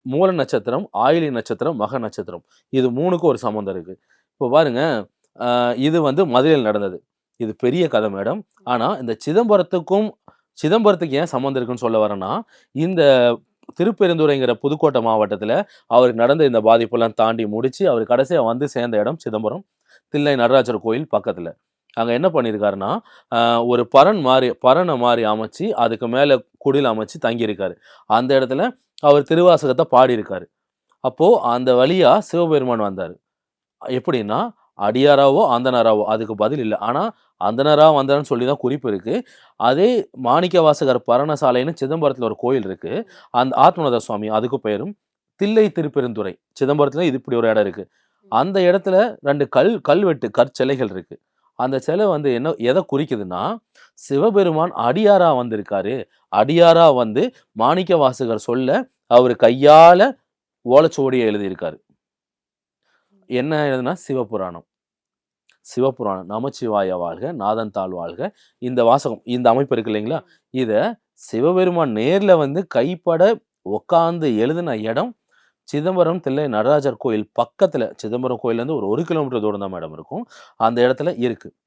மூல நட்சத்திரம், ஆயிலி நட்சத்திரம், மக நட்சத்திரம். இது 3க்கும் ஒரு சம்மந்தம் இருக்கு. இப்போ பாருங்க, அ இது வந்து மதுரையில நடந்தது. இது பெரிய கதை மேடம். ஆனா, இந்த சிதம்பரத்துக்கு ஏன் சம்மந்தம் இருக்குன்னு சொல்ல வரேன்னா, இந்த திருப்பெருந்துறைங்கிற புதுக்கோட்டை மாவட்டத்தில அவருக்கு நடந்த இந்த பாதிப்பெல்லாம் தாண்டி முடிச்சு, அவரு கடைசியா வந்து சேர்ந்த இடம் சிதம்பரம். தில்லை நடராஜர் கோயில் பக்கத்தில. அங்க என்ன பண்ணியிருக்காருன்னா, அ ஒரு பரண மாரி அமைச்சு, அதுக்கு மேல குடில் அமைச்சு தங்கியிருக்காரு. அந்த இடத்துல அவர் திருவாசகத்த பாடியிருக்காரு. அப்போ அந்த வழியா சிவபெருமான் வந்தாரு. எப்படின்னா, அடியாராவோ, அந்தணராவோ அதுக்கு பதில் இல்ல. ஆனா, அந்தணரா வந்தார்ன்னு சொல்லி தான் குறிப்பு இருக்கு. அதே மாணிக்கவாசகர் பரணசாலைன்னு சிதம்பரத்தில ஒரு கோயில் இருக்கு. அந்த ஆத்மநாத சுவாமி அதுக்கு பெயரும். தில்லை திருப்பெருந்துறை. சிதம்பரத்தில இது இப்படி ஒரு இடம் இருக்கு. அந்த இடத்துல 2 கல்வெட்டு கற்சிலைகள் இருக்கு. அந்த சிலை வந்து எத குறிக்குதுன்னா, சிவபெருமான் அடியாரா வந்திருக்காரு. அடியாரா வந்து மாணிக்கவாசகர் சொல்ல, அவரு கையால ஓலைச்சுவடிய எழுதியிருக்காரு. என்ன எழுதுனா சிவபுராணம். சிவபுராணம். நமச்சிவாய வாழ்க, நாதன் தாழ் வாழ்க. இந்த வாசகம், இந்த அமைப்பு இருக்கு இல்லைங்களா? இத சிவபெருமான் நேர்ல வந்து கைப்பட உட்கார்ந்து எழுதின இடம், சிதம்பரம் தில்லை நடராஜர் கோயில் பக்கத்துல. சிதம்பரம் கோயில்லேருந்து ஒரு 1 கிலோமீட்டர் தூரம் தான் மேடம் இருக்கும். அந்த இடத்துல இருக்கு.